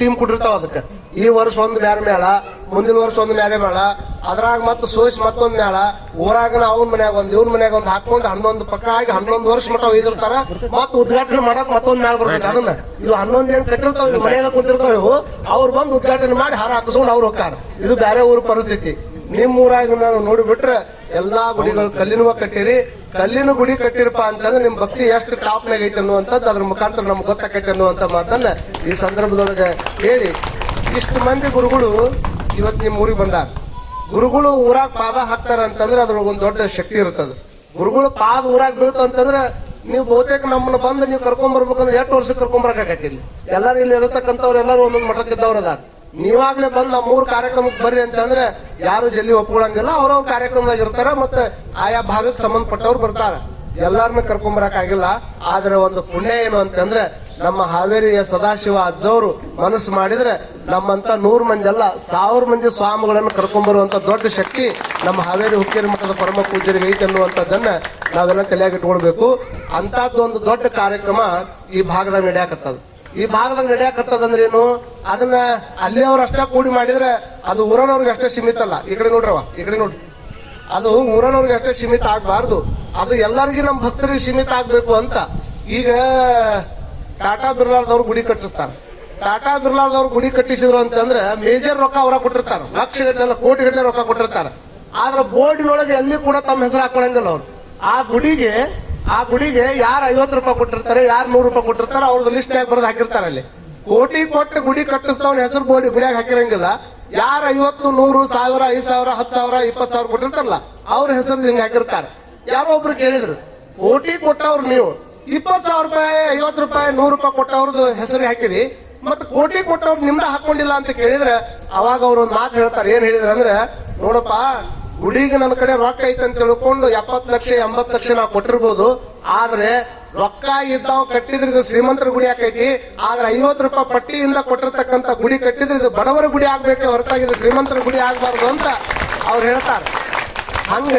Team ಕೊಟ್ಟಿರ್ತಾವ ಅದಕ್ಕೆ. ಈ ವರ್ಷ ಒಂದು ಬ್ಯಾರೆ ಮೇಳ, ಮುಂದಿನ ವರ್ಷ ಒಂದು ಬ್ಯಾರೆ ಮೇಳ, ಅದ್ರಾಗ ಮತ್ತೆ ಸೋಸಿ ಮತ್ತೊಂದ್ ಮೇಳ, ಊರಾಗ ಅವನ ಮನ್ಯಾಗ ಒಂದ್ ಇವ್ನ ಮನ್ಯಾಗ ಒಂದ್ ಹಾಕೊಂಡು 11 ಪಕ್ಕ ಆಗಿ 11 ವರ್ಷ ಮಟ್ಟ ಒಯ್ದಿರ್ತಾರ. ಮತ್ ಉದ್ಘಾಟನೆ ಮಾಡಕ್ ಮತ್ತೊಂದ್ ಮೇಳ ಬರ್ತೈತೆ. ಅದನ್ನ ಇವು 11 ಏನ್ ಕಟ್ಟಿರ್ತಾವ, ಇವ್ ಮನ್ಯಾಗ ಕುಂತಿರ್ತಾವ, ಇವು ಅವ್ರು ಬಂದು ಉದ್ಘಾಟನೆ ಮಾಡಿ ಹಾರ ಹಾಕಿಸ್ಕೊಂಡು ಅವ್ರು ಹೋಗ್ತಾರ. ಇದು ಬ್ಯಾರೆ ಊರ ಪರಿಸ್ಥಿತಿ. ನಿಮ್ ಊರಾಗ ನಾವು ನೋಡಿಬಿಟ್ರೆ ಎಲ್ಲಾ ಗುಡಿಗಳು ಕಲ್ಲಿನ ಕಟ್ಟಿರಿ. ಕಲ್ಲಿನ ಗುಡಿ ಕಟ್ಟಿರಪ್ಪ ಅಂತಂದ್ರೆ ನಿಮ್ ಭಕ್ತಿ ಎಷ್ಟು ಟಾಪ್ನಾಗ ಐತೆ ಅನ್ನುವಂಥದ್ದು ಅದ್ರ ಮುಖಾಂತರ ನಮ್ಗೆ ಗೊತ್ತಾಕೈತೆ ಅನ್ನುವಂತ ಮಾತನ್ನ ಈ ಸಂದರ್ಭದೊಳಗೆ ಹೇಳಿ, ಇಷ್ಟು ಮಂದಿ ಗುರುಗಳು ಇವತ್ತು ನಿಮ್ ಊರಿಗೆ ಬಂದಾರ. ಗುರುಗಳು ಊರಾಗ ಪಾದ ಹಾಕ್ತಾರ ಅಂತಂದ್ರೆ ಅದ್ರೊಳಗೆ ಒಂದ್ ದೊಡ್ಡ ಶಕ್ತಿ ಇರ್ತದೆ. ಗುರುಗಳು ಪಾದ ಊರಾಗ ಬೀಳ್ತ ಅಂತಂದ್ರೆ ನೀವು ಬಹುತೇಕ ನಮ್ಮನ್ನ ಬಂದು ನೀವು ಕರ್ಕೊಂಡ್ ಬರ್ಬೇಕಂದ್ರೆ 8 ವರ್ಷಕ್ಕೆ ಕರ್ಕೊಂಡ್ ಬರಕಾಕೈತಿ. ಇಲ್ಲಿ ಎಲ್ಲಾರು ಇಲ್ಲಿ ಇರತಕ್ಕಂಥವ್ರು ಎಲ್ಲರೂ ಒಂದೊಂದು ಮಠಕ್ಕಿದ್ದವ್ರು ಅದಾರ. ನೀವಾಗ್ಲೇ ಬಂದ್ ನಮ್ಮ 3 ಕಾರ್ಯಕ್ರಮಕ್ಕೆ ಬರ್ರಿ ಅಂತಂದ್ರೆ ಯಾರು ಜಲ್ದಿ ಒಪ್ಕೊಳಂಗಿಲ್ಲ. ಅವ್ರವ್ರ ಕಾರ್ಯಕ್ರಮದಾಗ ಇರ್ತಾರ, ಮತ್ತೆ ಆಯಾ ಭಾಗಕ್ಕೆ ಸಂಬಂಧಪಟ್ಟವ್ರು ಬರ್ತಾರ. ಎಲ್ಲಾರನ್ನ ಕರ್ಕೊಂಬರಕಾಗಿಲ್ಲ. ಆದ್ರೆ ಒಂದು ಪುಣ್ಯ ಏನು ಅಂತಂದ್ರೆ ನಮ್ಮ ಹಾವೇರಿಯ ಸದಾಶಿವ ಅಜ್ಜವರು ಮನಸ್ಸು ಮಾಡಿದ್ರೆ ನಮ್ಮಂತ 100 ಮಂದಿ ಅಲ್ಲ 1000 ಮಂದಿ ಸ್ವಾಮಿಗಳನ್ನು ಕರ್ಕೊಂಡ್ಬರುವಂತ ದೊಡ್ಡ ಶಕ್ತಿ ನಮ್ಮ ಹಾವೇರಿ ಹುಕ್ಕೇರಿ ಮಠದ ಪರಮ ಪೂಜ್ಯರಿಗೆ ಐತೆ ಅನ್ನುವಂಥದ್ದನ್ನ ನಾವೆಲ್ಲ ತಲೆಯಾಗಿ ಇಟ್ಕೊಳ್ಬೇಕು. ಅಂತದ್ದೊಂದು ದೊಡ್ಡ ಕಾರ್ಯಕ್ರಮ ಈ ಭಾಗದಾಗ ನಡೆಯಾಕತ್ತದ. ಈ ಭಾಗದಾಗ ನಡೆಯಾಕತ್ತದಂದ್ರೆ ಏನು, ಅದನ್ನ ಅಲ್ಲಿ ಅವ್ರು ಅಷ್ಟೇ ಕೂಡಿ ಮಾಡಿದ್ರೆ ಅದು ಊರನವ್ರಿಗೆ ಅಷ್ಟೇ ಸೀಮಿತ ಅಲ್ಲ. ಈ ಕಡೆ ನೋಡ್ರವ, ಈ ಕಡೆ ನೋಡ್ರಿ, ಅದು ಊರನವ್ರಿಗೆ ಅಷ್ಟೇ ಸೀಮಿತ ಆಗ್ಬಾರ್ದು, ಅದು ಎಲ್ಲರಿಗೂ ನಮ್ಮ ಭಕ್ತರಿಗೆ ಸೀಮಿತ ಆಗ್ಬೇಕು ಅಂತ. ಈಗ ಟಾಟಾ ಬಿರ್ಲಾದವ್ರು ಗುಡಿ ಕಟ್ಟಿಸ್ತಾರೆ. ಟಾಟಾ ಬಿರ್ಲಾದವ್ರು ಗುಡಿ ಕಟ್ಟಿಸಿದ್ರು ಅಂತಂದ್ರೆ ಮೇಜರ್ ರೊಕ್ಕ ಅವರ ಕೊಟ್ಟಿರ್ತಾರೆ, ಲಕ್ಷ ಗಟ್ಟಲೆ ಕೋಟಿ ಗಟ್ಟಲೆ ರೊಕ್ಕ ಕೊಟ್ಟಿರ್ತಾರೆ. ಆದ್ರೆ ಬೋರ್ಡಿನೊಳಗೆ ಎಲ್ಲಿ ಕೂಡ ತಮ್ಮ ಹೆಸರು ಹಾಕೊಳಂಗಿಲ್ಲ ಅವ್ರು. ಆ ಗುಡಿಗೆ ಯಾರು 50 ರೂಪಾಯಿ ಕೊಟ್ಟಿರ್ತಾರೆ, ಯಾರು 100 ರೂಪಾಯಿ ಕೊಟ್ಟಿರ್ತಾರೆ, ಅವ್ರದ್ದು ಲಿಸ್ಟ್ ಯಾಕೆ ಬರೆದು ಹಾಕಿರ್ತಾರೆ. ಅಲ್ಲಿ ಕೋಟಿ ಕೊಟ್ಟು ಗುಡಿ ಕಟ್ಟಿಸ್ತವ್ನ ಹೆಸರು ಬೋರ್ಡಿ ಗುಡಿಯಾಗ ಹಾಕಿರಂಗಿಲ್ಲ. ಯಾರು 50, 100, 1000, 5000, 10,000, 20,000 ಕೊಟ್ಟಿರ್ತಾರಲ್ಲ ಅವ್ರ ಹೆಸರು ಹಿಂಗೆ ಹಾಕಿರ್ತಾರೆ. ಯಾರೋ ಒಬ್ರು ಕೇಳಿದ್ರು, ಕೋಟಿ ಕೊಟ್ಟವ್ರು ನೀವು 20,000 ರೂಪಾಯಿ, 50 ರೂಪಾಯಿ, 100 ರೂಪಾಯಿ ಕೊಟ್ಟವ್ರದ್ದು ಹೆಸರು ಹಾಕಿರಿ, ಮತ್ತೆ ಕೋಟಿ ಕೊಟ್ಟವ್ರು ನಿಮ್ದ ಹಾಕೊಂಡಿಲ್ಲ ಅಂತ ಕೇಳಿದ್ರೆ ಅವಾಗ ಅವ್ರು ಒಂದು ಮಾತು ಹೇಳ್ತಾರೆ. ಏನ್ ಹೇಳಿದ್ರ ಅಂದ್ರೆ, ನೋಡಪ್ಪ ಗುಡಿಗೆ ನನ್ನ ಕಡೆ ರೊಕ್ಕ ಐತೆ ಅಂತ ತಿಳ್ಕೊಂಡು 70 ಲಕ್ಷ 80 ಲಕ್ಷ ನಾವು ಕೊಟ್ಟಿರ್ಬೋದು, ಆದ್ರೆ ರೊಕ್ಕ ಇದ್ದಾವ್ ಕಟ್ಟಿದ್ರೆ ಇದು ಶ್ರೀಮಂತರ ಗುಡಿ ಆಕೈತಿ. ಆದ್ರೆ 50 ರೂಪಾಯಿ ಪಟ್ಟಿಯಿಂದ ಕೊಟ್ಟಿರ್ತಕ್ಕಂಥ ಗುಡಿ ಕಟ್ಟಿದ್ರೆ ಇದು ಬಡವರ ಗುಡಿ ಆಗ್ಬೇಕೆ ಹೊರತಾಗಿದ್ದು ಶ್ರೀಮಂತರ ಗುಡಿ ಆಗ್ಬಾರ್ದು ಅಂತ ಅವ್ರು ಹೇಳ್ತಾರೆ. ಹಂಗ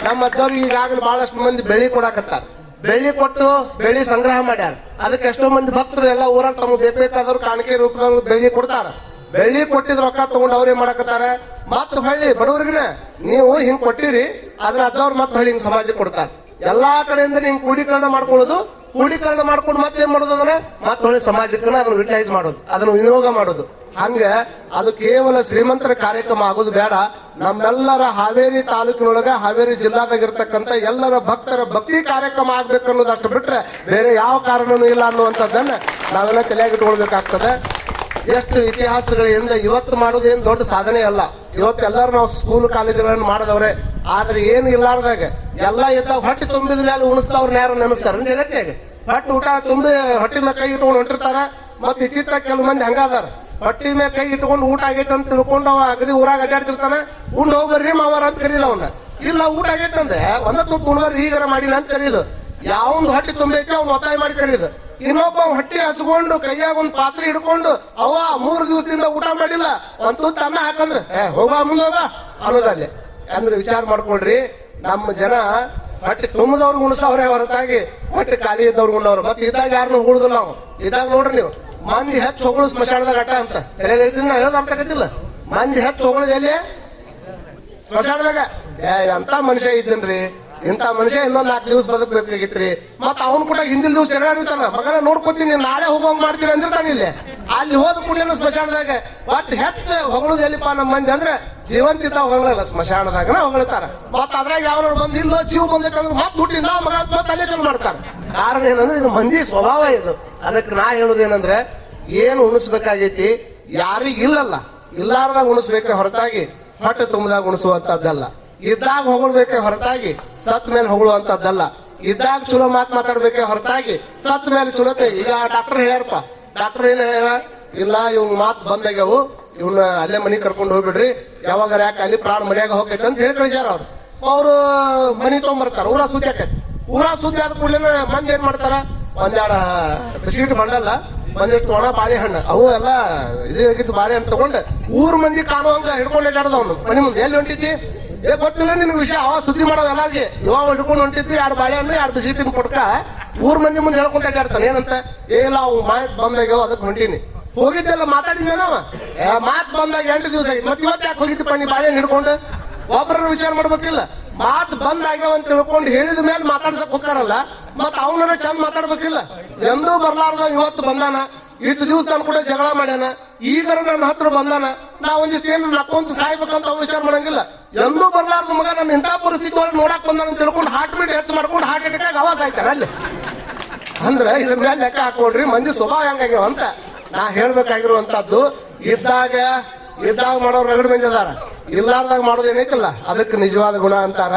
ನಮ್ಮ ಅಜ್ಜವ್ರಿಗೆ ಈಗಾಗಲೇ ಬಹಳಷ್ಟು ಮಂದಿ ಬೆಳ್ಳಿ ಕೊಡಾಕತ್ತಾರ. ಬೆಳ್ಳಿ ಕೊಟ್ಟು ಬೆಳ್ಳಿ ಸಂಗ್ರಹ ಮಾಡ್ಯಾರ. ಅದಕ್ಕೆ ಎಷ್ಟೋ ಮಂದಿ ಭಕ್ತರು ಎಲ್ಲ ಊರಾಗ ತಮ್ಮ ಬೇಕಾದವ್ರು ಕಾಣಿಕೆ ರೂಪದವ್ರು ಬೆಳ್ಳಿ ಕೊಡ್ತಾರ. ಬೆಳ್ಳಿ ಕೊಟ್ಟಿದ್ ರೊಕ್ಕ ತಗೊಂಡು ಅವ್ರೇ ಮಾಡಕತ್ತಾರ. ಮತ್ ಹೊಳ್ಳಿ ಬಡವರಿಗಿನ ನೀವು ಹಿಂಗ್ ಕೊಟ್ಟಿರಿ, ಅದ್ರ ಅಜ್ಜವ್ರು ಮತ್ ಹೊಳ್ಳಿ ಹಿಂಗ್ ಸಮಾಜಕ್ಕೆ ಕೊಡ್ತಾರ. ಎಲ್ಲಾ ಕಡೆಯಿಂದ ಹಿಂಗ್ ಕೂಡೀಕರಣ ಮಾಡ್ಕೊಳ್ಳೋದು, ಕೂಡೀಕರಣ ಮಾಡ್ಕೊಂಡು ಮತ್ತೇನ್ ಮಾಡೋದು, ಅದನ್ನ ಮತ್ ಹೊಳ್ಳಿ ಸಮಾಜಕ್ಕೆ ಅದನ್ನ ಯುಟಿಲೈಸ್ ಮಾಡೋದು, ಅದನ್ನ ವಿನಿಯೋಗ ಮಾಡೋದು. ಹಂಗ ಅದು ಕೇವಲ ಶ್ರೀಮಂತರ ಕಾರ್ಯಕ್ರಮ ಆಗೋದು ಬೇಡ. ನಮ್ಮೆಲ್ಲರ ಹಾವೇರಿ ತಾಲೂಕಿನೊಳಗ ಹಾವೇರಿ ಜಿಲ್ಲಾದಾಗ ಇರ್ತಕ್ಕಂಥ ಎಲ್ಲರ ಭಕ್ತರ ಭಕ್ತಿ ಕಾರ್ಯಕ್ರಮ ಆಗ್ಬೇಕು ಅನ್ನೋದಷ್ಟು ಬಿಟ್ರೆ ಬೇರೆ ಯಾವ ಕಾರಣನೂ ಇಲ್ಲ ಅನ್ನುವಂಥದ್ದನ್ನ ನಾವೆಲ್ಲ ತಲೆಯಾಗಿಟ್ಕೊಳ್ಬೇಕಾಗ್ತದೆ. ಎಷ್ಟು ಇತಿಹಾಸಗಳಿಂದ ಇವತ್ತು ಮಾಡೋದೇನು ದೊಡ್ಡ ಸಾಧನೆ ಅಲ್ಲ. ಇವತ್ತೆಲ್ಲರೂ ನಾವು ಸ್ಕೂಲ್ ಕಾಲೇಜುಗಳನ್ನು ಮಾಡಿದವ್ರೆ. ಆದ್ರೆ ಏನು ಇಲ್ಲಾರ್ದಾಗ ಎಲ್ಲ ಇದ್ದಾಗ ಹೊಟ್ಟೆ ತುಂಬಿದ ಮೇಲೆ ಉಣಿಸ್ದವ್ರನ್ನ ಯಾರು ನೆನೆಸ್ತಾರ ಜಗತ್ತಿಗೆ? ಹೊಟ್ಟೆ ಊಟ ತುಂಬಿ ಹೊಟ್ಟೆ ಮೇಲೆ ಕೈ ಇಟ್ಕೊಂಡು ಹೊಂಟಿರ್ತಾರ. ಮತ್ತೆ ಇತ್ತಿತ್ತ ಕೆಲವು ಮಂದಿ ಹಂಗಾದಾರ, ಹೊಟ್ಟಿ ಮೇಲೆ ಕೈ ಇಟ್ಕೊಂಡು ಊಟ ಆಗೈತೆ ಅಂತ ತಿಳ್ಕೊಂಡು ಅವ ಅಗದಿ ಊರಾಗ ಅಡ್ಡಾಡ್ತಿರ್ತಾನ. ಉಂಡ್ ಹೋಗ್ಬರ್ರಿ ಮಾವಾರ ಅಂತ ಕರೀಲ ಅವನ್ನ. ಇಲ್ಲ ಊಟ ಆಗೈತಂದ್ರೆ ಒಂದ ತುತ್ತು ಉಣ್ಬರ್ರಿ ಈಗಾರ ಮಾಡಿಲ್ಲ ಅಂತ ಕರೀದು. ಯಾವಂದು ಹೊಟ್ಟೆ ತುಂಬೈತೆ ಅವ್ನು ಒತ್ತಾಯ ಮಾಡಿ ಕರೀದು. ಇನ್ನೊಬ್ಬ ಹೊಟ್ಟೆ ಹಸ್ಕೊಂಡು ಕೈಯಾಗ ಒಂದ್ ಪಾತ್ರೆ ಹಿಡ್ಕೊಂಡು ಅವ 3 ದಿವಸದಿಂದ ಊಟ ಮಾಡಿಲ್ಲ, ಒಂದ್ ತುತ್ತು ಅನ್ನ ಹಾಕಂದ್ರೆ ಹೋಗ ಮುಂದೆ ಹೋಗ ಅನ್ನೋದಲ್ಲಿ. ಅಂದ್ರೆ ವಿಚಾರ ಮಾಡ್ಕೊಳ್ರಿ, ನಮ್ಮ ಜನ ಹೊಟ್ಟೆ ತುಂಬದವ್ರಿಗೆ ಉಣಿಸವ್ರೆ ಹೊರತಾಗಿ ಹೊಟ್ಟೆ ಖಾಲಿ ಇದ್ದವ್ರಿಗೆ ಉಣ್ಣವ್ರು. ಮತ್ತೆ ಇದ್ದಾಗ ಯಾರನ್ನು ಉಳಿದಿಲ್ಲ ನಾವು. ಇದಾಗ ನೋಡ್ರಿ ನೀವು, ಮಂದಿ ಹೆಚ್ಚು ಹೊಗಳು ಸ್ಮಶಾನದಾಗ ಅಟ್ಟ ಅಂತ ಹೇಳೋದು ಅರ್ಥಕತ್ತಿಲ್ಲ. ಮಂದಿ ಹೆಚ್ಚು ಹೊಗಳದ ಎಲ್ಲಿ? ಸ್ಮಶಾನದಾಗ. ಅಂತ ಮನುಷ್ಯ ಇದ್ದನ್ರಿ, ಇಂಥ ಮನುಷ್ಯ ಇನ್ನೊಂದ್ 4 ದಿವಸ ಬದುಕಬೇಕಾಗಿತ್ರಿ. ಮತ್ ಅವ್ನು ಕೂಡ ಹಿಂದಿನ ದಿವಸ ಜಗಳ ಮಗನ ನೋಡ್ಕೊತೀನಿ ನಾಳೆ ಹೋಗೋಂಗ್ ಮಾಡ್ತೀನಿ ಅಂದಿರ್ತಾನೆ. ಇಲ್ಲಿ ಅಲ್ಲಿ ಹೋದ ಕೂಡಲೇ ಸ್ಮಶಾನದಾಗ ಒಟ್ಟು ಹೆಚ್ಚು ಹೊಗಳದು ಎಲ್ಲಿಪ್ಪ ನಮ್ಮ ಮಂದಿ ಅಂದ್ರೆ ಜೀವಂತ ಇದ್ದ ಹೊಗಳಲ್ಲ, ಸ್ಮಶಾನದಾಗ ಹೊಗಳ್ತಾರ. ಮತ್ ಅದ್ರಾಗ ಯಾವ್ದು ಬಂದು ಇಲ್ಲೋ ಜೀವ ಬಂದೈತಂದ್ರೆ ಮತ್ ಹುಟ್ಟಿಂದ ಮಗ ಮತ್ ಅಲ್ಲೇ ಚಲೋ ಮಾಡ್ತಾರ. ಕಾರಣ ಏನಂದ್ರೆ ಇದು ಮಂದಿ ಸ್ವಭಾವ ಇದು. ಅದಕ್ಕೆ ನಾ ಹೇಳುದೇನಂದ್ರೆ, ಏನು ಉಣಿಸ್ಬೇಕಾಗೈತಿ ಯಾರಿಗಿಲ್ಲಲ್ಲ, ಇಲ್ಲಾರ್ದಾಗ ಉಣಿಸ್ಬೇಕೆ ಹೊರತಾಗಿ ಹೊಟ್ಟೆ ತುಂಬದಾಗ ಉಣಿಸುವಂತದ್ದಲ್ಲ. ಇದ್ದಾಗ ಹೊಗಳ್ಬೇಕೆ ಹೊರತಾಗಿ ಸತ್ ಮೇಲೆ ಹೊಗಳುವಂತದ್ದಲ್ಲ. ಇದ್ದಾಗ ಚಲೋ ಮಾತಾಡ್ಬೇಕೆ ಹೊರತಾಗಿ ಸತ್ ಮೇಲೆ ಚಲೋತೆ. ಈಗ ಡಾಕ್ಟರ್ ಹೇಳ್ಯಾರಪ್ಪ, ಡಾಕ್ಟರ್ ಏನ್ ಹೇಳ್ಯಾರ, ಇಲ್ಲ ಇವ್ ಮಾತ್ ಬಂದಾಗ್ಯವು, ಇವ್ನ ಅಲ್ಲೇ ಮನಿ ಕರ್ಕೊಂಡು ಹೋಗ್ಬಿಡ್ರಿ, ಯಾವಾಗ ಯಾಕೆ ಅಲ್ಲಿ ಪ್ರಾಣ ಮನ್ಯಾಗ ಹೋಗೈತೆ ಅಂತ ಹೇಳಿ ಕಳಿಸ್ಯಾರ. ಅವ್ರು ಮನಿ ತಗೊಂಡ್ಬರ್ತಾರ. ಊರ ಸುದ್ದಿ ಆಕೈತಿ. ಊರ ಸುದ್ದಿ ಆದ ಕೂಡಲೇ ಮಂದಿ ಏನ್ ಮಾಡ್ತಾರ, ಒಂದೆರಡು ಸೀಟ್ ಬಂಡಲ್ಲ, ಒಂದಿಷ್ಟು ಒಣ ಬಾಳೆಹಣ್ಣು ಅವು ಎಲ್ಲ ಇದು ಆಗಿದ್ದು ಬಾಳೆಹಣ್ಣು ತಗೊಂಡು ಊರ್ ಮಂದಿ ಕಾಣುವಂಗ ಹಿಡ್ಕೊಂಡು ಅಡ್ಡಾಡ್ದವ್ನು ಮನಿ ಮುಂದೆ. ಎಲ್ಲಿ ಹೊಂಟಿದ್ದಿ? ಗೊತ್ತಿಲ್ಲ ನಿನ್ಗೆ ವಿಷಯ. ಅವ ಸುದ್ದಿ ಮಾಡೋದು ಎಲ್ಲಾರ್ಗೆ. ಇವಾಗ ಹಿಡ್ಕೊಂಡು ಹೊಂಟಿದ್ದಿ 2 ಬಾಳೆಹಣ್ಣು 2 ಸೀಟಿನ ಪಡ್ಕ ಊರ್ ಮಂದಿ ಮುಂದೆ ಹೇಳ್ಕೊಂತ ಅಡ್ಡಾಡ್ತಾನೆ. ಏನಂತ? ಇಲ್ಲ ಅವ್ ಮಾಯಕ್ ಬಂದಾಗ್ಯಾವ ಅದಕ್ಕೆ ಹೊಂಟೀನಿ. ಹೋಗಿದ್ದೆಲ್ಲ ಮಾತಾಡಿದ್ನ ನಾವ ಮಾತ್ ಬಂದಾಗ 8 ದಿವಸ ಆಗಿ ಮತ್ತೆ ಇವತ್ತು ಯಾಕೆ ಹೋಗಿದ್ದಪ್ಪ ನೀ ಬಾಳೆ ಹಿಡ್ಕೊಂಡು ಒಬ್ಬರನ್ನ ವಿಚಾರ ಮಾಡ್ಬೇಕಿಲ್ಲ. ಮಾತ್ ಬಂದಾಗ್ಯಾವ ಅಂತ ತಿಳ್ಕೊಂಡು ಹೇಳಿದ ಮೇಲೆ ಮಾತಾಡ್ಸಕ್ ಹೋಗ್ತಾರಲ್ಲ, ಮತ್ ಅವನ ಚಂದ ಮಾತಾಡ್ಬೇಕಿಲ್ಲ. ಎಂದೂ ಬರ್ಲಾರ್ದ ಇವತ್ತು ಬಂದಾನ, ಇಷ್ಟು ದಿವಸ ನನ್ ಕೂಡ ಜಗಳ ಮಾಡ್ಯಾನ, ಈಗ ನನ್ನ ಹತ್ರ ಬಂದಾನ, ನಾ ಒಂದಿಷ್ಟು ಏನು ನಕ್ಕೊಂತ ಸಾಯ್ಬೇಕಂತ ಅವ್ನು ವಿಚಾರ ಮಾಡಂಗಿಲ್ಲ. ಎಂದೂ ಬರ್ಲಾರ್ದ ಮಗ ನನ್ನ ಇಂಥ ಪರಿಸ್ಥಿತಿ ಒಳಗೆ ನೋಡಕ್ ಬಂದಾನ ಅಂತ ತಿಳ್ಕೊಂಡು ಹಾರ್ಟ್ ಬೀಟ್ ಹೆಚ್ಚು ಮಾಡ್ಕೊಂಡು ಹಾರ್ಟ್ ಅಟ್ಯಾಕ್ ಆಗಿ ಅವಾಜ್ ಆಯ್ತಾರ ಅಲ್ಲಿ. ಅಂದ್ರೆ ಇದ್ರ ಮೇಲೆ ಲೆಕ್ಕ ಹಾಕೊಡ್ರಿ ಮಂದಿ ಸ್ವಭಾವ ಹೆಂಗಾಗ್ಯಾವ ಅಂತ ನಾ ಹೇಳ್ಬೇಕಾಗಿರುವಂತದ್ದು. ಇದ್ದಾಗ ಮಾಡೋರು ರಗಡ್ ಮಂದಿ ಅದಾರ, ಇಲ್ಲಾರ್ದಾಗ ಮಾಡೋದೇನೈತಲ್ಲ ಅದಕ್ಕೆ ನಿಜವಾದ ಗುಣ ಅಂತಾರ.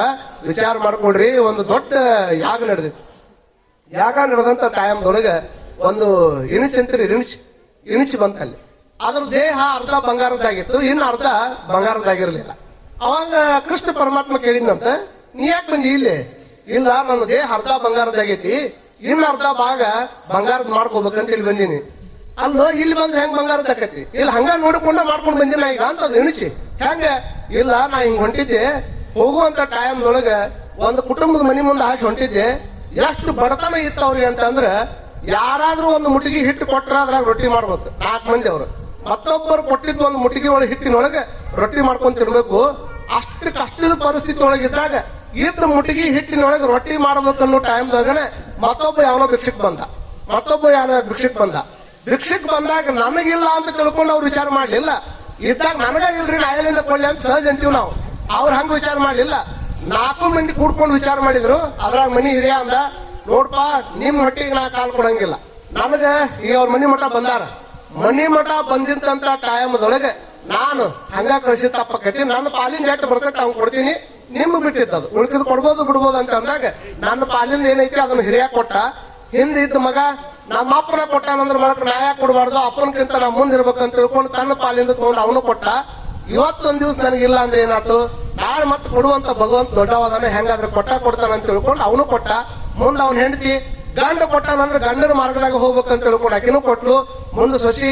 ವಿಚಾರ ಮಾಡ್ಕೊಡ್ರಿ. ಒಂದು ದೊಡ್ಡ ಯಾಗ ನಡೆದಿತ್ತು. ಯಾಗ ನಡೆದಂತ ಟೈಮ್ದೊಳಗೆ ಒಂದು ಇಣಿಚ್ ಬಂತಲ್ಲಿ. ಅದ್ರ ದೇಹ ಅರ್ಧ ಬಂಗಾರದಾಗಿತ್ತು, ಇನ್ನು ಅರ್ಧ ಬಂಗಾರದಾಗಿರ್ಲಿಲ್ಲ. ಅವಾಗ ಕೃಷ್ಣ ಪರಮಾತ್ಮ ಕೇಳಿದ್ನಂತ, ನೀ ಯಾಕೆ ಬಂದಿ ಇಲ್ಲಿ? ಇಲ್ಲ, ನನ್ನ ದೇಹ ಅರ್ಧ ಬಂಗಾರದಾಗೈತಿ, ಇನ್ನು ಅರ್ಧ ಭಾಗ ಬಂಗಾರದ ಮಾಡ್ಕೋಬೇಕಂತ ಇಲ್ಲಿ ಬಂದೀನಿ. ಅಲ್ಲೋ ಇಲ್ಲಿ ಬಂದ್ರೆ ಹೆಂಗ್ ಬಂಗಾರದ ಆಕತಿ? ಇಲ್ಲಿ ಹಂಗ ನೋಡಿಕೊಂಡ ಮಾಡ್ಕೊಂಡು ಬಂದಿನ ಈಗ ಅಂತದ್ ಇಣಿಚಿ ಹೆಂಗ? ಇಲ್ಲ, ನಾ ಹಿಂಗ್ ಹೊಂಟಿದ್ದೆ, ಹೋಗುವಂತ ಟೈಮ್ದೊಳಗ ಒಂದು ಕುಟುಂಬದ ಮನಿ ಮುಂದೆ ಹಾಸಿ ಹೊಂಟಿದ್ದೆ. ಎಷ್ಟು ಬಡತನ ಇತ್ತು ಅವ್ರಿಗೆ ಅಂತಂದ್ರ, ಯಾರಾದ್ರೂ ಒಂದು ಮುಟ್ಟಿಗೆ ಹಿಟ್ಟು ಕೊಟ್ರ ಅದ್ರಾಗ ರೊಟ್ಟಿ ಮಾಡ್ಬೇಕು 4 ಮಂದಿ ಅವ್ರು. ಮತ್ತೊಬ್ಬರು ಕೊಟ್ಟಿದ್ದು ಒಂದು ಮುಟ್ಟಿಗೆ ಒಳಗೆ ಹಿಟ್ಟಿನೊಳಗೆ ರೊಟ್ಟಿ ಮಾಡ್ಕೊಂಡ್ ತಿನ್ಬೇಕು. ಅಷ್ಟು ಕಷ್ಟದ ಪರಿಸ್ಥಿತಿ ಒಳಗಿದ್ದಾಗ ಇದ್ದ ಮುಟ್ಟಿಗೆ ಹಿಟ್ಟಿನೊಳಗೆ ರೊಟ್ಟಿ ಮಾಡ್ಬೇಕನ್ನೋ ಟೈಮ್ದಾಗನೆ ಮತ್ತೊಬ್ಬ ಯಾವನೋ ಭಿಕ್ಷಕ್ ಬಂದ. ಭಿಕ್ಷಕ್ ಬಂದಾಗ ನನಗಿಲ್ಲ ಅಂತ ತಿಳ್ಕೊಂಡು ಅವ್ರು ವಿಚಾರ ಮಾಡ್ಲಿಲ್ಲ. ಇದ್ದಾಗ ನನಗ ಇಲ್ರಿ ನಾ ಎಲ್ಲಿಂದ ಕೊಡ್ಲಿ ಅಂತ ಸಹಜ ಅಂತೀವಿ ನಾವು. ಅವ್ರು ಹಂಗ ವಿಚಾರ ಮಾಡ್ಲಿಲ್ಲ. 4 ಮಂದಿ ಕೂಡ್ಕೊಂಡು ವಿಚಾರ ಮಾಡಿದ್ರು. ಅದ್ರಾಗ ಮನಿ ಹಿರಿಯ ಅಂದ, ನೋಡ್ಪಾ ನಿಮ್ ಹೊಟ್ಟಿಗೆ ನಾ ಕಾಲ್ ಕೊಡಂಗಿಲ್ಲ, ನನಗ ಈಗ ಅವ್ರ ಮನಿ ಮಠ ಬಂದಾರ, ಮನಿ ಮಠ ಬಂದಿಂತ ಟೈಮ್ದೊಳಗೆ ನಾನು ಹಂಗ ಕಳಿಸಿ ತಪ್ಪಕೈತಿ, ನನ್ನ ಪಾಲಿನ ಎಷ್ಟು ಬರ್ತೈತೆ ಅವ್ನು ಕೊಡ್ತೀನಿ, ನಿಮ್ಗೆ ಬಿಟ್ಟಿದ್ದದು ಉಳ್ಕಿದ್ ಕೊಡ್ಬೋದು ಬಿಡ್ಬೋದು ಅಂತ ಅಂದಾಗ ನನ್ನ ಪಾಲಿಂದ ಏನೈತಿ ಅದನ್ನ ಹಿರಿಯ ಕೊಟ್ಟ. ಹಿಂದ ಇದ್ದ ಮಗ ನಮ್ಮ ಅಪ್ಪನ ಕೊಟ್ಟಾನಂದ್ರ ಮಾಡಕ್ ನಾ ಯಾಕೆ ಕೊಡಬಾರ್ದು, ಅಪ್ಪನಕ್ಕಿಂತ ನಾ ಮುಂದಿರ್ಬೇಕಂತ ತಿಳ್ಕೊಂಡು ತನ್ನ ಪಾಲಿಂದ ತಗೊಂಡು ಅವನು ಕೊಟ್ಟ. ಇವತ್ತೊಂದ್ ದಿವ್ಸ ನನಗಿಲ್ಲ ಅಂದ್ರೆ ಏನಾಯ್ತು, ನಾಳೆ ಮತ್ತೆ ಕೊಡುವಂತ ಭಗವಂತ ದೊಡ್ಡವಾದಾನೆ, ಹೆಂಗಾದ್ರೆ ಕೊಡ್ತಾನಂತ ತಿಳ್ಕೊಂಡು ಅವನು ಕೊಟ್ಟ. ಮುಂದೆ ಅವ್ನ ಹೆಂಡತಿ ಗಂಡ ಕೊಟ್ಟಾನಂದ್ರೆ ಗಂಡನ ಮಾರ್ಗದಾಗ ಹೋಗ್ಬೇಕಂತ ತಿಳ್ಕೊಂಡು ಆಕಿನೂ ಕೊಟ್ಲು. ಮುಂದೆ ಸೊಸಿ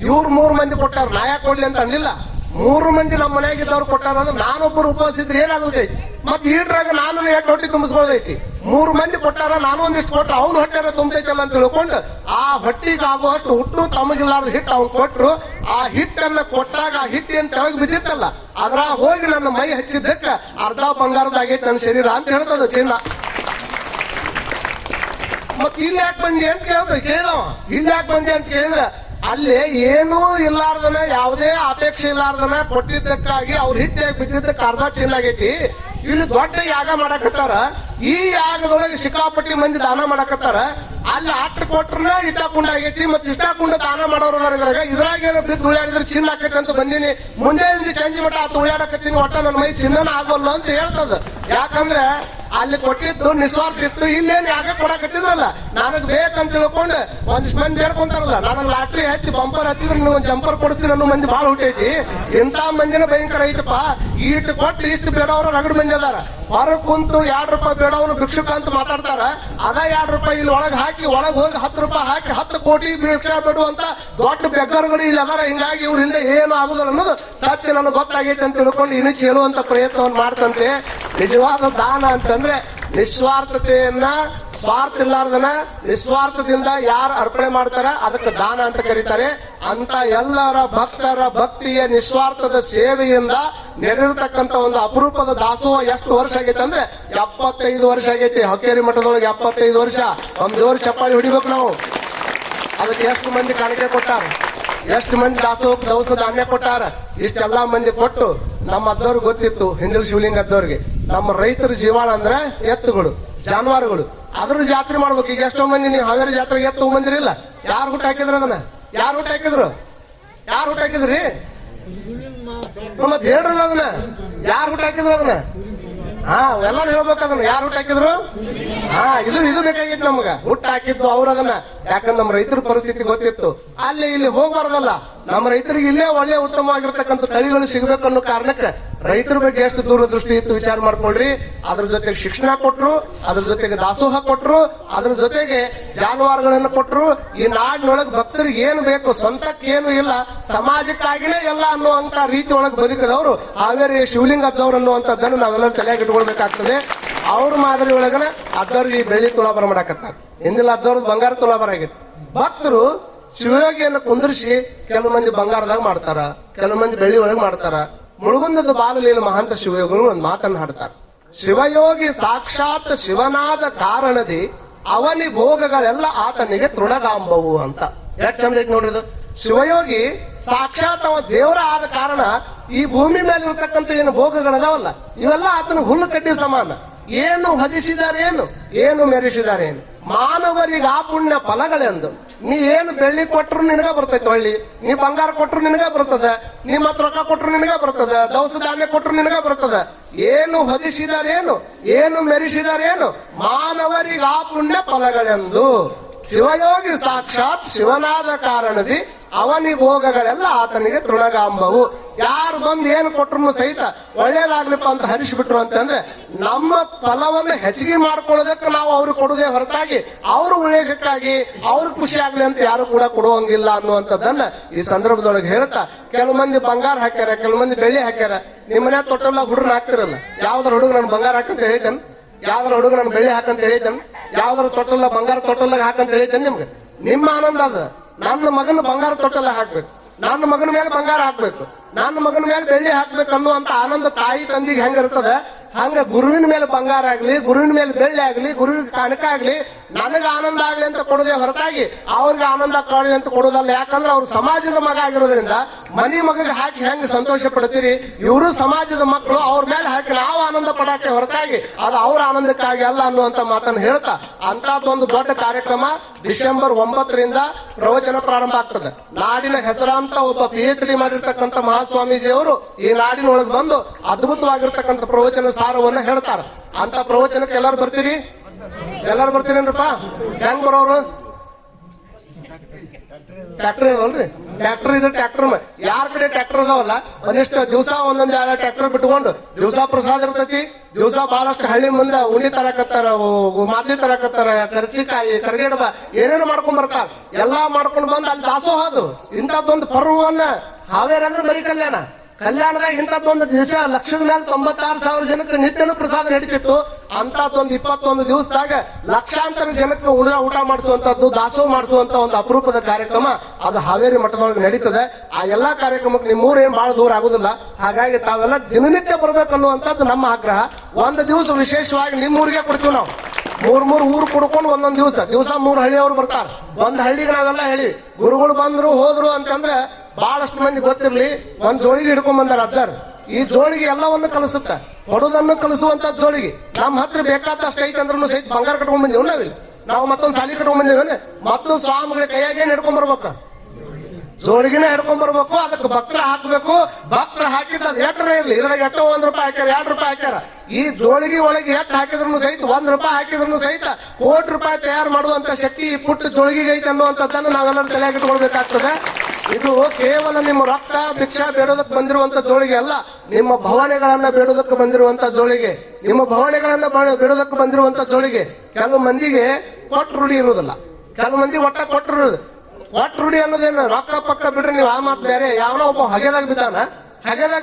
ಇವ್ರು 3 ಮಂದಿ ಕೊಟ್ಟಾರ, ನಾ ಯಾಕೆ ಕೊಡ್ಲಿ ಅಂತ ಅನ್ಲಿಲ್ಲ. 3 ಮಂದಿ ನಮ್ಮ ಮನೆಯಾಗಿದ್ದವ್ರು ಕೊಟ್ಟಾರ ಅಂದ್ರೆ ನಾನೊಬ್ಬರು ಉಪವಾಸ ಇದ್ರೆ ಏನಾಗೋದೈತಿ, ಮತ್ತೆ ಈಟ್ರಾಗ ನಾನು ಎಷ್ಟು ಹೊಟ್ಟೆ ತುಂಬಿಸ್ಕೊಳ್ಳೋದೈತಿ. 3 ಮಂದಿ ಕೊಟ್ಟಾರ, ನಾನು ಒಂದಿಷ್ಟು ಕೊಟ್ರು, ಅವ್ನು ಹೊಟ್ಟೆರ ತುಂಬತೈತಲ್ಲ ಅಂತ ತಿಳ್ಕೊಂಡು ಆ ಹೊಟ್ಟಿಗೆ ಆಗುವಷ್ಟು ಹುಟ್ಟು ತಮಗಿಲ್ಲಾರ್ದ ಹಿಟ್ಟು ಅವ್ನು ಕೊಟ್ರು. ಆ ಹಿಟ್ಟನ್ನ ಕೊಟ್ಟಾಗ ಆ ಹಿಟ್ಟು ಏನ್ ಕೆಳಗೆ ಬಿದ್ದಿತ್ತಲ್ಲ ಅದ್ರ ಹೋಗಿ ನನ್ನ ಮೈ ಹಚ್ಚಿದ್ದಕ್ಕ ಅರ್ಧ ಬಂಗಾರದಾಗೈತಿ ನನ್ನ ಶರೀರ ಅಂತ ಹೇಳ್ತದ ಚಿನ್ನ. ಮತ್ ಇಲ್ಲಿ ಯಾಕೆ ಬಂದಿ ಅಂತ ಕೇಳಿದವ. ಇಲ್ಲಿ ಯಾಕೆ ಬಂದಿ ಅಂತ ಕೇಳಿದ್ರ ಅಲ್ಲಿ ಏನೂ ಇಲ್ಲಾರ್ದನ, ಯಾವುದೇ ಅಪೇಕ್ಷೆ ಇಲ್ಲಾರ್ದನ ಕೊಟ್ಟಿದ್ದಕ್ಕಾಗಿ ಅವ್ರ ಹಿಟ್ಟಾಗಿ ಬಿದ್ದಿದ್ದಕ್ಕೆ ಅರ್ಧ ಚಿನ್ನಾಗೈತಿ. ಇಲ್ಲಿ ದೊಡ್ಡ ಯಾಗ ಮಾಡಕತ್ತಾರ. ಈ ಯಾಗದೊಳಗೆ ಸಿಕ್ಕಾಪಟ್ಟಿ ಮಂದಿ ದಾನ ಮಾಡಕತ್ತಾರ. ಅಲ್ಲಿ ಅಟ್ಟು ಕೊಟ್ರನ ಇಟ್ಟಾಕುಂಡ ಆಗೈತಿ, ಮತ್ತೆ ಇಷ್ಟಾಕುಂಡ ದಾನ ಮಾಡೋರು ಇದ್ರಾಗ ಏನೋ ಬಿದ್ದು ಉಳಿಯಾಡಿದ್ರೆ ಚಿನ್ನ ಆಕೈತಿ ಅಂತ ಬಂದೀನಿ. ಮುಂದೆ ಚಂಜಿ ಮಠ ಆತ ಉಳಿಯಾಡಕತ್ತೀನಿ, ಒಟ್ಟ ನನ್ನ ಮೈ ಚಿನ್ನನ ಆಗಲ್ಲ ಅಂತ ಹೇಳ್ತದ. ಯಾಕಂದ್ರೆ ಅಲ್ಲಿ ಕೊಟ್ಟಿದ್ದು ನಿಸ್ವಾರ್ಥ ಇತ್ತು. ಇಲ್ಲೇನು ಯಾಗ ಕೊಡಕತ್ತಿದ್ರಲ್ಲ, ನನಗ್ ಬೇಕಂತ ತಿಳ್ಕೊಂಡು ಒಂದಿಷ್ಟು ಮಂದಿ ಬೇಡ್ಕೊಂತಾರಲ್ಲ, ನನಗ್ ಲಾಟ್ರಿ ಹಚ್ಚಿ ಬಂಪರ್ ಹಚ್ಚಿದ್ರೆ ನೀವು ಒಂದು ಜಂಪರ್ ಕೊಡಿಸ್ತೀನಿ ಅನ್ನೋ ಮಂದಿ ಬಾಳ ಹುಟ್ಟೈತಿ. ಇಂಥ ಮಂದಿನ ಭಯಂಕರ ಐತಪ್ಪ. ಇಷ್ಟು ಕೊಟ್ಟು ಇಷ್ಟು ಬೇಡವ್ರ ರಗಡ್ ಮಂದಿ ಅದಾರ. ಹೊರಗ್ ಕುಂತು 2 ರೂಪಾಯಿ ಬೇಡವನು ಭಿಕ್ಷುಕ ಅಂತ ಮಾತಾಡ್ತಾರ. ಅದ 2 ರೂಪಾಯಿ ಇಲ್ಲಿ ಒಳಗೆ ಹಾಕಿ ಒಳಗೆ ಹೋಗಿ 10 ರೂಪಾಯಿ ಹಾಕಿ 10 ಕೋಟಿ ಭಿಕ್ಷಾ ಬಿಡುವಂತ ದೊಡ್ಡ ಬೆಗ್ಗರುಗಳು ಇಲ್ಲಿ ಅದಾರ. ಹಿಂಗಾಗಿ ಇವ್ರ ಹಿಂದೆ ಏನು ಆಗುದಿಲ್ಲ ಅನ್ನೋದು ಸತ್ಯ ನನಗೆ ಗೊತ್ತಾಗೈತೆ ಅಂತ ತಿಳ್ಕೊಂಡು ಇಣಿಚಿ ಹೇಳುವಂತ ಪ್ರಯತ್ನವನ್ನು ಮಾಡ್ತಂತೆ. ನಿಜವಾದ ದಾನ ಅಂತಂದ್ರೆ ನಿಸ್ವಾರ್ಥತೆಯನ್ನ, ಸ್ವಾರ್ಥ ಇಲ್ಲಾರ್ದನ ನಿಸ್ವಾರ್ಥದಿಂದ ಯಾರು ಅರ್ಪಣೆ ಮಾಡ್ತಾರ ಅದಕ್ಕೆ ದಾನ ಅಂತ ಕರೀತಾರೆ. ಅಂತ ಎಲ್ಲರ ಭಕ್ತರ ಭಕ್ತಿಯ ನಿಸ್ವಾರ್ಥದ ಸೇವೆಯಿಂದ ನಡೆದಿರ್ತಕ್ಕಂಥ ಒಂದು ಅಪರೂಪದ ದಾಸೋಹ ಎಷ್ಟು ವರ್ಷ ಆಗೈತೆ ಅಂದ್ರೆ 75 ವರ್ಷ ಆಗೈತಿ. ಹೊಕ್ಕೇರಿ ಮಠದೊಳಗೆ 75 ವರ್ಷ. ಒಂದ್ ಜೋರು ಚಪ್ಪಾಳಿ ಹೊಡಿಬೇಕು ನಾವು. ಅದಕ್ಕೆ ಎಷ್ಟು ಮಂದಿ ಕಾಣಿಕೆ ಕೊಟ್ಟಾರ, ಎಷ್ಟು ಮಂದಿ ದವಸ ಧಾನ್ಯ ಕೊಟ್ಟಾರ. ಇಷ್ಟೆಲ್ಲಾ ಮಂದಿ ಕೊಟ್ಟು ನಮ್ಮ ಅಜ್ಜವ್ರಿಗೆ ಗೊತ್ತಿತ್ತು, ಹಿಂದಿಲ್ ಶಿವಲಿಂಗ ಅಜ್ಜವ್ರಿಗೆ, ನಮ್ಮ ರೈತರ ಜೀವಾಳ ಅಂದ್ರೆ ಎತ್ತುಗಳು, ಜಾನುವಾರುಗಳು, ಅದ್ರ ಜಾತ್ರೆ ಮಾಡ್ಬೇಕು. ಈಗ ಎಷ್ಟೋ ಮಂದಿ ನೀವು ಹಾವೇರಿ ಜಾತ್ರೆಗೆ ಎತ್ತು ಬಂದಿರಿಲ್ಲ, ಯಾರು ಹುಟ್ಟು ಹಾಕಿದ್ರು ಅದನ್ನ? ಯಾರು ಹುಟ್ಟು ಹಾಕಿದ್ರಿ? ಮತ್ತೆ ಹೇಳ್ರಲ್ಲ ಅದನ್ನ, ಯಾರು ಹುಟ್ಟು ಹಾಕಿದ್ರು ಅದನ್ನ? ಎಲ್ಲಾರು ಹೇಳ್ಬೇಕು ಅದನ್ನ, ಯಾರು ಹುಟ್ಟು ಹಾಕಿದ್ರು? ಇದು ಬೇಕಾಗಿತ್ತು ನಮ್ಗ. ಹುಟ್ಟು ಹಾಕಿದ್ದು ಅವ್ರ ಅದನ್ನ. ಯಾಕಂದ್ರೆ ನಮ್ಮ ರೈತರ ಪರಿಸ್ಥಿತಿ ಗೊತ್ತಿತ್ತು. ಅಲ್ಲಿ ಇಲ್ಲಿ ಹೋಗ್ಬಾರ್ದಲ್ಲ, ನಮ್ಮ ರೈತರಿಗೆ ಇಲ್ಲೇ ಒಳ್ಳೆ ಉತ್ತಮವಾಗಿರ್ತಕ್ಕಂಥ ತಳಿಗಳು ಸಿಗ್ಬೇಕನ್ನೋ ಕಾರಣಕ್ಕೆ ರೈತರ ಬಗ್ಗೆ ಎಷ್ಟು ದೂರದೃಷ್ಟಿ ಇತ್ತು ವಿಚಾರ ಮಾಡ್ಕೊಳ್ರಿ. ಅದ್ರ ಜೊತೆಗೆ ಶಿಕ್ಷಣ ಕೊಟ್ರು, ಅದ್ರ ಜೊತೆಗೆ ದಾಸೋಹ ಕೊಟ್ರು, ಅದ್ರ ಜೊತೆಗೆ ಜಾನುವಾರುಗಳನ್ನ ಕೊಟ್ರು. ಈ ನಾಡಿನೊಳಗೆ ಭಕ್ತರಿಗೆ ಏನು ಬೇಕು, ಸ್ವಂತಕ್ಕೆ ಏನು ಇಲ್ಲ, ಸಮಾಜಕ್ಕಾಗಿನೇ ಎಲ್ಲ ಅನ್ನುವಂತ ರೀತಿ ಒಳಗೆ ಬದುಕಿದವರು ಹಾವೇರಿ ಶಿವಲಿಂಗ ಅಜ್ಜವ್ರು ಅನ್ನುವಂಥದ್ದನ್ನು ನಾವೆಲ್ಲರೂ ತಲೆಯಾಗಿ ಇಟ್ಕೊಳ್ಬೇಕಾಗ್ತದೆ. ಅವ್ರ ಮಾದರಿ ಒಳಗನ ಅಜ್ಜವ್ರಿಗೆ ಈ ಬೆಳ್ಳಿ ತುಲಾಭಾರ ಮಾಡಕತ್ತಾರೆ. ಹಿಂದಿನ ಅಜ್ಜವ್ರದ್ದು ಬಂಗಾರ ತುಲಾಭಾರ ಆಗಿತ್ತು. ಭಕ್ತರು ಶಿವಯೋಗಿಯನ್ನು ಕುಂದರ್ಸಿ ಕೆಲವು ಮಂದಿ ಬಂಗಾರದಾಗ ಮಾಡ್ತಾರ, ಕೆಲವು ಮಂದಿ ಬೆಳ್ಳಿ ಒಳಗ್ ಮಾಡ್ತಾರ. ಮುಳುಗುಂದದ ಬಾಲಲೀಲ ಮಹಾಂತ ಶಿವಯೋಗಿಗಳು ಒಂದು ಮಾತನ್ನ ಹಾಡ್ತಾರ. ಶಿವಯೋಗಿ ಸಾಕ್ಷಾತ್ ಶಿವನಾದ ಕಾರಣದಿ ಅವನಿ ಭೋಗಗಳೆಲ್ಲ ಆತನಿಗೆ ತೃಣಗಾಂಬವು ಅಂತ. ಎಷ್ಟು ಚಂದ ಐತಿ ನೋಡ್ರಿ ಇದು. ಶಿವಯೋಗಿ ಸಾಕ್ಷಾತ್ ಅವ ದೇವರ ಆದ ಕಾರಣ ಈ ಭೂಮಿ ಮೇಲೆ ಇರ್ತಕ್ಕಂಥ ಏನು ಭೋಗಗಳದಾವಲ್ಲ ಇವೆಲ್ಲ ಆತನ ಹುಲ್ಲು ಕಡ್ಡಿ ಸಮಾನ. ಏನು ಹೊದಿಸಿದಾರೇನು, ಏನು ಮೆರೆಸಿದಾರೇನು, ಮಾನವರಿಗೆ ಆ ಪುಣ್ಯ ಫಲಗಳೆಂದು. ನೀ ಏನು ಬೆಳ್ಳಿ ಕೊಟ್ರು ನಿನಗ ಬರ್ತೈತೆ ಹೊಳ್ಳಿ, ನೀ ಬಂಗಾರ ಕೊಟ್ರು ನಿನಗ ಬರ್ತದ, ನೀ ಮತ್ ರೊಕ್ಕ ಕೊಟ್ರು ನಿನಗ ಬರ್ತದ, ದವಸ ಧಾನ್ಯ ಕೊಟ್ರು ನಿನಗ ಬರ್ತದ. ಏನು ಹೊದಿಸಿದಾರೇನು, ಏನು ಮೆರೆಸಿದಾರೇನು, ಮಾನವರಿಗೆ ಆ ಪುಣ್ಯ ಫಲಗಳೆಂದು. ಶಿವಯೋಗಿ ಸಾಕ್ಷಾತ್ ಶಿವನಾದ ಕಾರಣದಿ ಅವನಿ ಭೋಗಗಳೆಲ್ಲ ಆತನಿಗೆ ತೃಣಗಾಂಬವು. ಯಾರು ಬಂದು ಏನು ಕೊಟ್ರು ಸಹಿತ ಒಳ್ಳೇದಾಗ್ಲಿಪ್ಪ ಅಂತ ಹರಿಸಿಬಿಟ್ರು ಅಂತಂದ್ರೆ ನಮ್ಮ ಫಲವನ್ನು ಹೆಚ್ಚಿಗೆ ಮಾಡ್ಕೊಳ್ಳೋದಕ್ಕೆ ನಾವು ಅವ್ರಿಗೆ ಕೊಡುದೇ ಹೊರತಾಗಿ ಅವ್ರ ಉದ್ದೇಶಕ್ಕಾಗಿ ಅವ್ರ ಖುಷಿ ಆಗ್ಲಿ ಅಂತ ಯಾರು ಕೂಡ ಕೊಡುವಂಗಿಲ್ಲ ಅನ್ನುವಂಥದ್ದನ್ನ ಈ ಸಂದರ್ಭದೊಳಗೆ ಹೇಳ್ತಾ, ಕೆಲವು ಮಂದಿ ಬಂಗಾರ ಹಾಕ್ಯಾರ, ಕೆಲವು ಮಂದಿ ಬೆಳ್ಳಿ ಹಾಕ್ಯಾರ. ನಿಮ್ಮ ಮನೆ ತೊಟ್ಟಲ್ಲ ಹುಡುಗನ ಹಾಕ್ತಿರಲ್ಲ, ಯಾವ್ದಾರ ಹುಡುಗ ನನ್ ಬಂಗಾರ ಹಾಕಂತ ಹೇಳಿತೇನೆ, ಯಾವ್ದಾರ ಹುಡುಗ ನನ್ ಬೆಳ್ಳಿ ಹಾಕಂತ ಹೇಳಿತೇನೆ, ಯಾವ್ದಾರ ತೊಟ್ಟಲ್ಲ ಬಂಗಾರ ತೊಟ್ಟಲ್ಲಾಗ ಹಾಕಂತ ಹೇಳಿತೇನೆ. ನಿಮ್ಗೆ ನಿಮ್ಮ ಆನಂದ ಅದ. ನನ್ನ ಮಗನ ಬಂಗಾರ ತೊಟ್ಟಲ್ಲ ಹಾಕ್ಬೇಕು, ನನ್ನ ಮಗನ ಮೇಲೆ ಬಂಗಾರ ಹಾಕ್ಬೇಕು, ನನ್ನ ಮಗನ ಮೇಲೆ ಬೆಳ್ಳಿ ಹಾಕ್ಬೇಕು ಅನ್ನುವಂತ ಆನಂದ ತಾಯಿ ತಂದಿಗೆ ಹೆಂಗ ಇರ್ತದ, ಹಂಗ ಗುರುವಿನ ಮೇಲೆ ಬಂಗಾರ ಆಗ್ಲಿ, ಗುರುವಿನ ಮೇಲೆ ಬೆಳ್ಳಿ ಆಗ್ಲಿ, ಗುರುವಿಗೆ ಕಾಣಿಕ ಆಗ್ಲಿ, ನನಗ ಆನಂದ ಆಗ್ಲಿ ಅಂತ ಕೊಡೋದೇ ಹೊರತಾಗಿ ಅವ್ರಿಗೆ ಆನಂದ ಕಾಣಲಿ ಅಂತ ಕೊಡೋದಲ್ಲ. ಯಾಕಂದ್ರೆ ಅವ್ರು ಸಮಾಜದ ಮಗ ಆಗಿರೋದ್ರಿಂದ ಮನಿ ಮಗಗೆ ಹಾಕಿ ಹೆಂಗ್ ಸಂತೋಷ ಪಡ್ತೀರಿ, ಇವರು ಸಮಾಜದ ಮಕ್ಕಳು, ಅವ್ರ ಮೇಲೆ ಹಾಕಿ ನಾವು ಆನಂದ ಪಡಾಕೆ ಹೊರತಾಗಿ ಅದು ಅವ್ರ ಆನಂದಕ್ಕಾಗಿ ಅಲ್ಲ ಅನ್ನುವಂತ ಮಾತನ್ನು ಹೇಳ್ತಾ, ಅಂತದೊಂದು ದೊಡ್ಡ ಕಾರ್ಯಕ್ರಮ ಡಿಸೆಂಬರ್ 9ರಿಂದ ಪ್ರವಚನ ಪ್ರಾರಂಭ ಆಗ್ತದೆ. ನಾಡಿನ ಹೆಸರಾಂತ ಒಬ್ಬ PhD ಮಾಡಿರ್ತಕ್ಕಂಥ ಮಹಾಸ್ವಾಮೀಜಿ ಅವರು ಈ ನಾಡಿನೊಳಗೆ ಬಂದು ಅದ್ಭುತವಾಗಿರ್ತಕ್ಕಂಥ ಪ್ರವಚನ ಸಾರವನ್ನ ಹೇಳ್ತಾರ. ಅಂತ ಪ್ರವಚನಕ್ಕೆ ಎಲ್ಲರೂ ಬರ್ತೀರಿ? ಎಲ್ಲಾರು ಬರ್ತೀರೇನ್ರಪ್ಪ? ಹೆಂಗ್ ಬರೋರು? ಟ್ರ್ಯಾಕ್ಟರ್ ಇದಾವಲ್ರಿ, ಟ್ರ್ಯಾಕ್ಟರ್ ಇದ್ರೆ ಟ್ರ್ಯಾಕ್ಟರ್ ಯಾರ ಕಡೆ ಟ್ರ್ಯಾಕ್ಟರ್ ಅದಾವಲ್ಲ ಒಂದಿಷ್ಟು ದಿವಸ ಒಂದೊಂದ್ ಎರಡು ಟ್ರ್ಯಾಕ್ಟರ್ ಬಿಟ್ಕೊಂಡು ದಿವಸ ಪ್ರಸಾದ ಇರ್ತೈತಿ. ದಿವಸ ಬಹಳಷ್ಟು ಹಳ್ಳಿ ಮುಂದೆ ಉಂಡಿ ತರಕತ್ತಾರ, ಮಾದ್ಲಿ ತರಕತ್ತಾರ, ಕರ್ಚಿಕಾಯಿ, ಕರ್ಗೇಡಬ ಏನೇನು ಮಾಡ್ಕೊಂಡ್ ಬರ್ತಾರ. ಎಲ್ಲಾ ಮಾಡ್ಕೊಂಡ್ ಬಂದ್ ಅಲ್ಲಿ ದಾಸೋಹದು. ಇಂಥದ್ದೊಂದು ಪರ್ವವನ್ನ ಹಾವೇರಿ ಅಂದ್ರೆ ಬರೀ ಕಲ್ಯಾಣದಾಗ ಇಂಥದ್ದೊಂದು ದಿವಸ ಲಕ್ಷದ ಮೇಲೆ 96,000 ಜನಕ್ಕೆ ನಿತ್ಯನೂ ಪ್ರಸಾದ ನಡೀತಿತ್ತು. ಅಂತದ್ದೊಂದು 21 ದಿವಸದಾಗ ಲಕ್ಷಾಂತರ ಜನಕ್ಕೆ ಊಟ ಮಾಡಿಸುವಂತದ್ದು, ದಾಸೋಹ ಮಾಡಿಸುವಂತ ಒಂದು ಅಪರೂಪದ ಕಾರ್ಯಕ್ರಮ ಅದು ಹಾವೇರಿ ಮಠದೊಳಗೆ ನಡೀತದೆ. ಆ ಎಲ್ಲಾ ಕಾರ್ಯಕ್ರಮಕ್ಕೆ ನಿಮ್ಮೂರು ಏನ್ ಬಹಳ ದೂರ ಆಗುದಿಲ್ಲ. ಹಾಗಾಗಿ ತಾವೆಲ್ಲ ದಿನನಿತ್ಯ ಬರ್ಬೇಕನ್ನುವಂಥದ್ದು ನಮ್ಮ ಆಗ್ರಹ. ಒಂದು ದಿವಸ ವಿಶೇಷವಾಗಿ ನಿಮ್ಮೂರಿಗೆ ಕೊಡ್ತೀವಿ ನಾವು. ಮೂರ್ ಊರು ಕುಡ್ಕೊಂಡು ಒಂದೊಂದ್ ದಿವಸ 3 ಹಳ್ಳಿಯವರು ಬರ್ತಾರ. ಒಂದ್ ಹಳ್ಳಿಗೆ ನಾವೆಲ್ಲ ಹೇಳಿ ಗುರುಗಳು ಬಂದ್ರು ಹೋದ್ರು ಅಂತಂದ್ರೆ ಬಹಳಷ್ಟು ಮಂದಿ ಗೊತ್ತಿರ್ಲಿ. ಒಂದ್ ಜೋಳಿಗೆ ಹಿಡ್ಕೊಂಡ್ ಬಂದಾರ ಅಜ್ಜಾರ್. ಈ ಜೋಳಿಗೆ ಎಲ್ಲವನ್ನು ಕಲಿಸುತ್ತ, ಕೊಡುದನ್ನು ಕಲಿಸುವಂತ ಜೋಳಿಗೆ ನಮ್ಮ ಹತ್ರ ಬೇಕಾದಷ್ಟು ಐತೆ ಅಂದ್ರೂ ಸಹಿತ ಬಂಗಾರ ಕಟ್ಕೊಂಡ್ ಬಂದೀವಿ ನಾವಿಲ್ಲ. ನಾವು ಮತ್ತೊಂದ್ ಸಾಲಿ ಕಟ್ಕೊಂಡ್ ಬಂದೀವಿ, ಮತ್ತು ಸ್ವಾಮಿಗಳ ಕೈಯಾಗೇನ್ ಹಿಡ್ಕೊಂಡ್ ಬರ್ಬೇಕ, ಜೋಳಿಗೆನ ಹಿಡ್ಕೊಂಡ್ ಬರ್ಬೇಕು. ಅದಕ್ಕೆ ಭಕ್ತರ ಹಾಕ್ಬೇಕು. ಭಕ್ತರ ಹಾಕಿದ ಅದು ಎಟ್ಟರೆ ಇರ್ಲಿ, ಇದ್ರಾಗ ಎಷ್ಟೋ ₹1 ಹಾಕ್ಯಾರ, ₹2 ಹಾಕ್ಯಾರ. ಈ ಜೋಳಿಗೆ ಒಳಗೆ ಎಷ್ಟು ಹಾಕಿದ್ರು ಸಹಿತ ₹1 ಹಾಕಿದ್ರು ಸಹಿತ ₹1 ಕೋಟಿ ತಯಾರು ಮಾಡುವಂತ ಶಕ್ತಿ ಈ ಪುಟ್ಟ ಜೋಳಿಗೆಗೆ ಐತೆ ಅನ್ನುವಂಥದ್ದನ್ನು ನಾವೆಲ್ಲರೂ ತಲೆಯಾಗಿಟ್ಕೊಳ್ಬೇಕಾಗ್ತದೆ. ಇದು ಕೇವಲ ನಿಮ್ಮ ರೊಕ್ಕ ಭಿಕ್ಷಾ ಬೇಡೋದಕ್ಕೆ ಬಂದಿರುವಂತ ಜೋಳಿಗೆ ಅಲ್ಲ, ನಿಮ್ಮ ಭವನೆಗಳನ್ನ ಬೇಡೋದಕ್ಕೆ ಬಂದಿರುವಂತ ಜೋಳಿಗೆ, ನಿಮ್ಮ ಭವನೆಗಳನ್ನ ಬೇಡೋದಕ್ಕೆ ಬಂದಿರುವಂತ ಜೋಳಿಗೆ. ಕೆಲವು ಮಂದಿಗೆ ಕೊಟ್ಟು ರೂಢಿ ಇರುವುದಿಲ್ಲ, ಕೆಲವು ಮಂದಿ ಒಟ್ಟು ರೂಢಿ ಅನ್ನೋದೇನು ರೊಕ್ಕ ಪಕ್ಕ ಬಿಡ್ರಿ ನೀವು. ಆ ಮಾತು ಬೇರೆ. ಯಾವನೋ ಒಬ್ಬ ಹಗೆದಾಗ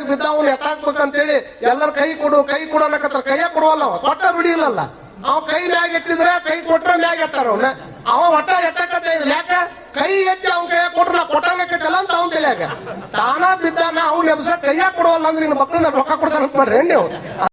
ಬಿದ್ದ ಅವ್ನು ಎತ್ತಾಕ್ಬೇಕಂತೇಳಿ ಎಲ್ಲರ ಕೈ ಕೊಡು ಅನ್ನಕತ್ತಾರ. ಕೈಯ ಕೊಡುವಲ್ಲ, ಕೊಟ್ಟ ರೂಢಿ ಇಲ್ಲಲ್ಲ. ಅವ ಕೈ ಮ್ಯಾಗ ಎತ್ತಿದ್ರೆ ಕೈ ಕೊಟ್ರೆ ಮ್ಯಾಗ ಎತ್ತಾರ ಅವನ್ನ. ಅವ ಒಟ್ಟ ಎತ್ತಕತ್ತ ಇಲ್ಲ, ಯಾಕ ಕೈ ಎತ್ತಿ ಅವ್ನ ಕೈಯಾಗ ಕೊಟ್ರಲ್ಲ ಕೊಟ್ಟಂಗಲ್ಲ ಅಂತ ಅವ್ನ ತಲೆಯಾಗ ತಾನ ಬಿದ್ದಾನ. ಅವ್ನ ಎಬ್ಸ ಕೈಯಾಗ ಕೊಡುವಲ್ಲ ಅಂದ್ರೆ ನಿನ್ನ ಮಕ್ಕಳನ್ನ ರೊಕ್ಕ ಕೊಡ್ತಾನಂತ ಮಾಡ್ರಿ ನೀವು.